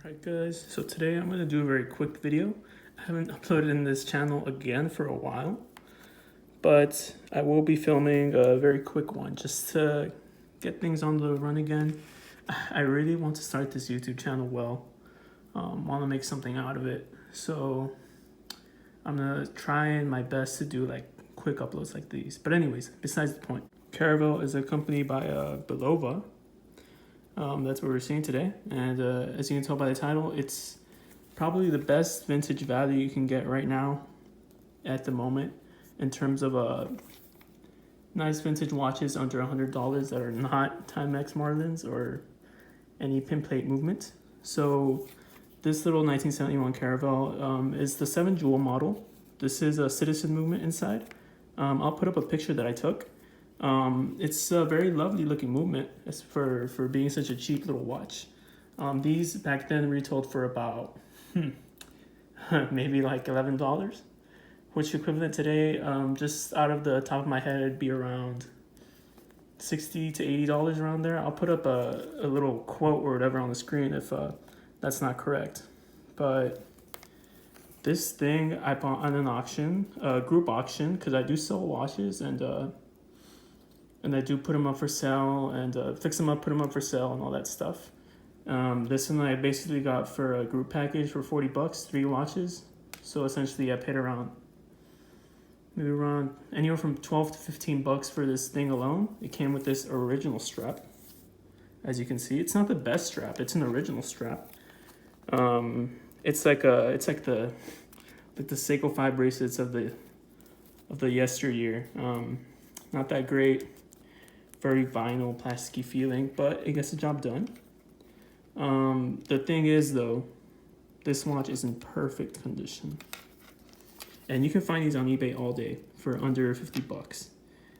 Alright guys, so today I'm going to do a very quick video. I haven't uploaded in this channel again for a while, but I will be filming a very quick one just to get things on the run again. I really want to start this YouTube channel well, want to make something out of it, so I'm going to try my best to do like quick uploads like these. But anyways, besides the point, Caravelle is a company by Bulova. That's what we're seeing today, and as you can tell by the title, it's probably the best vintage value you can get right now at the moment in terms of nice vintage watches under $100 that are not Timex Marlins or any pin plate movement. So this little 1971 Caravelle is the 7 jewel model. This is a Citizen movement inside. I'll put up a picture that I took. It's a very lovely looking movement for being such a cheap little watch. These back then retailed for about maybe like $11, which equivalent today, just out of the top of my head, it'd be around $60 to $80 around there. I'll put up a little quote or whatever on the screen if that's not correct. But this thing I bought on an auction, group auction, because I do sell watches and I do put them up for sale and fix them up, put them up for sale and all that stuff. This one I basically got for a group package for $40, 3 watches. So essentially I paid maybe around anywhere from 12 to 15 bucks for this thing alone. It came with this original strap. As you can see, it's not the best strap, it's an original strap. It's like the Seiko 5 bracelets of the yesteryear. Not that great. Very vinyl, plasticky feeling, but it gets the job done. The thing is though, this watch is in perfect condition. And you can find these on eBay all day for under 50 bucks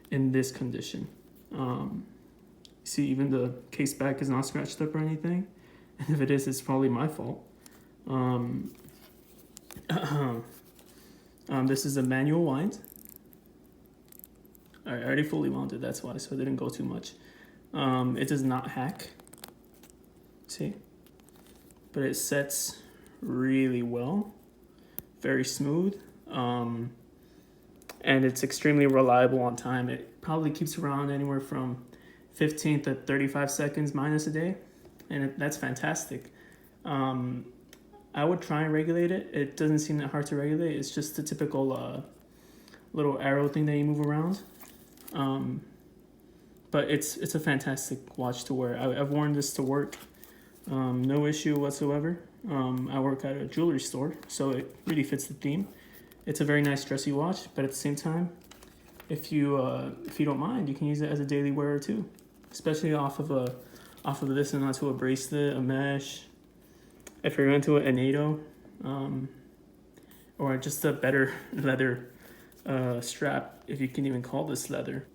in this condition. See, even the case back is not scratched up or anything. And if it is, it's probably my fault. This is a manual wind. I already fully wound it, that's why, so it didn't go too much. It does not hack, see? But it sets really well, very smooth, and it's extremely reliable on time. It probably keeps around anywhere from 15 to 35 seconds minus a day, and that's fantastic. I would try and regulate it. It doesn't seem that hard to regulate. It's just the typical little arrow thing that you move around. But it's a fantastic watch to wear. I've worn this to work, no issue whatsoever. I work at a jewelry store, so it really fits the theme. It's a very nice dressy watch, but at the same time, if you don't mind, you can use it as a daily wearer too, especially off of this and onto a bracelet, a mesh. If you're into a NATO, or just a better leather strap, if you can even call this leather.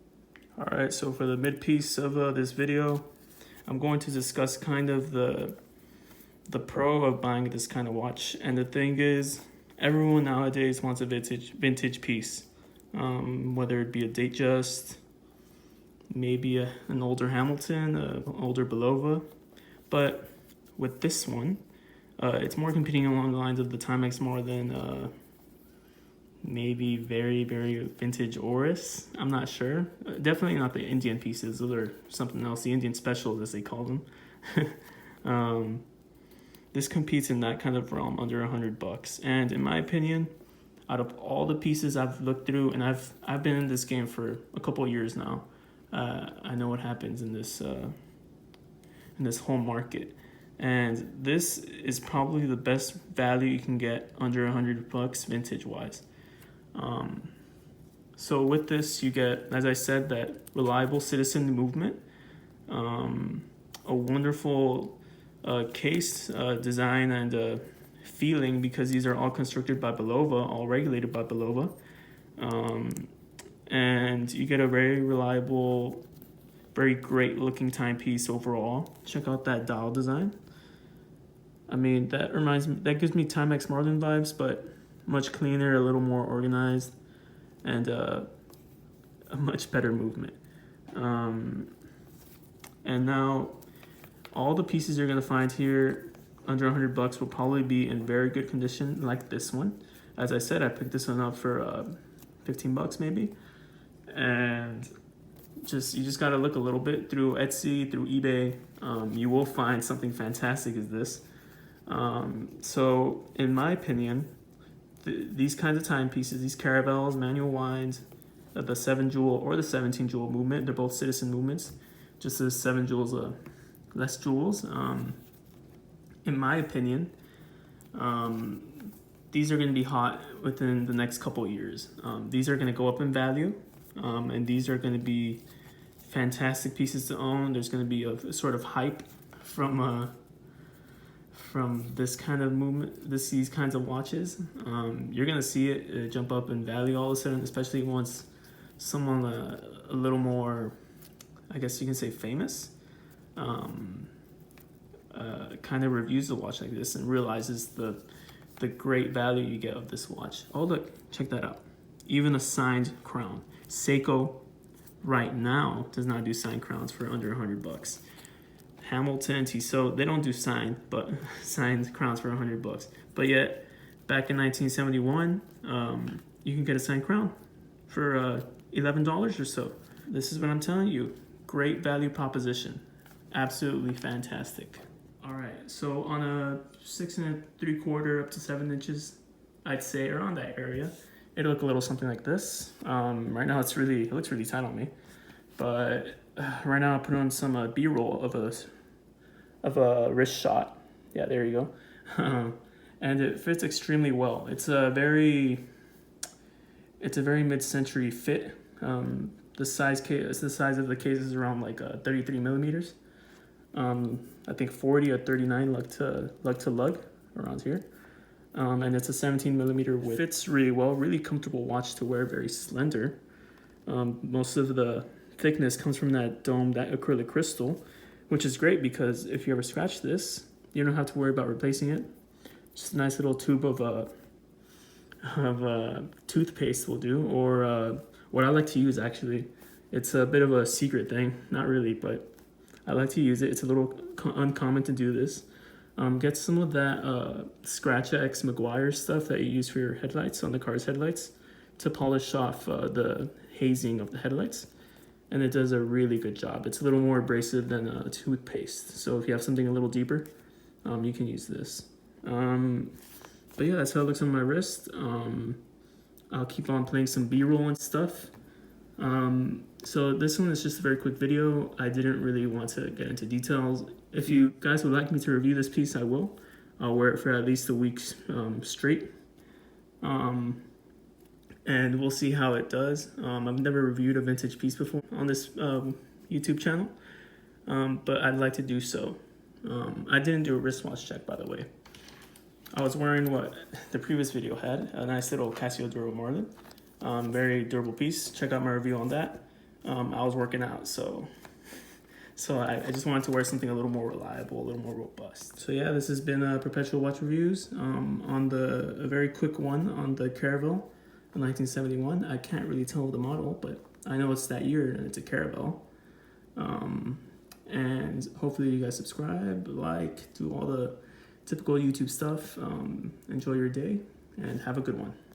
All right, so for the mid piece of this video, I'm going to discuss kind of the pro of buying this kind of watch. And the thing is, everyone nowadays wants a vintage piece, whether it be a Datejust, maybe an older Hamilton, an older Bulova. But with this one, it's more competing along the lines of the Timex more than maybe very, very vintage Oris. I'm not sure. Definitely not the Indian pieces. Those are something else. The Indian specials, as they call them. This competes in that kind of realm under 100 bucks. And in my opinion, out of all the pieces I've looked through, and I've been in this game for a couple of years now, I know what happens in this whole market. And this is probably the best value you can get under 100 bucks vintage wise. So with this, you get, as I said, that reliable Citizen movement, a wonderful case design and feeling, because these are all constructed by Bulova, all regulated by Bulova. And you get a very reliable, very great looking timepiece overall. Check out that dial design. I mean, that gives me Timex Marlin vibes, but much cleaner, a little more organized, and a much better movement. And now all the pieces you're going to find here under 100 bucks will probably be in very good condition like this one. As I said, I picked this one up for 15 bucks maybe. And you just gotta look a little bit through Etsy, through eBay. You will find something fantastic as this. So in my opinion, these kinds of timepieces, these Caravelles, manual winds, the 7 jewel or the 17 jewel movement, they're both citizen movements. Just as 7 jewels, less jewels. In my opinion, these are going to be hot within the next couple years. These are going to go up in value, and these are going to be fantastic pieces to own. There's going to be a sort of hype from this kind of movement, these kinds of watches. You're going to see it jump up in value all of a sudden, especially once someone a little more, I guess you can say, famous, kind of reviews a watch like this and realizes the great value you get of this watch. Oh look, check that out. Even a signed crown. Seiko right now does not do signed crowns for under 100 bucks. Hamilton, Tissot, they don't do signed, but signed crowns for 100 bucks. But yet, back in 1971, you can get a signed crown for $11 or so. This is what I'm telling you. Great value proposition. Absolutely fantastic. All right, so on a 6 3/4 up to 7 inches, I'd say around that area, it'll look a little something like this. Right now it looks really tight on me, but right now I'll put on some B-roll of a wrist shot. Yeah, there you go. And it fits extremely well. It's a very mid-century fit. The size of the case is around like 33 millimeters. I think 40 or 39 lug to lug around here. And it's a 17 millimeter width. Fits really well, really comfortable watch to wear, very slender. Most of the thickness comes from that dome, that acrylic crystal, which is great because if you ever scratch this, you don't have to worry about replacing it. Just a nice little tube of toothpaste will do, or what I like to use actually. It's a bit of a secret thing, not really, but I like to use it. It's a little uncommon to do this. Get some of that Scratch X McGuire stuff that you use for your headlights, on the car's headlights, to polish off the hazing of the headlights. And it does a really good job. It's a little more abrasive than a toothpaste. So if you have something a little deeper, you can use this. But yeah, that's how it looks on my wrist. I'll keep on playing some B-roll and stuff. So this one is just a very quick video. I didn't really want to get into details. If you guys would like me to review this piece, I will. I'll wear it for at least a week straight. And we'll see how it does. I've never reviewed a vintage piece before on this YouTube channel, but I'd like to do so. I didn't do a wristwatch check, by the way. I was wearing what the previous video had, a nice little Casio Duro Marlin. Very durable piece. Check out my review on that. I was working out, so I just wanted to wear something a little more reliable, a little more robust. So yeah, this has been Perpetual Watch Reviews. On a very quick one on the Caravelle, 1971. I can't really tell the model, but I know it's that year and it's a Caravelle. And hopefully you guys subscribe, like, do all the typical YouTube stuff. Enjoy your day and have a good one.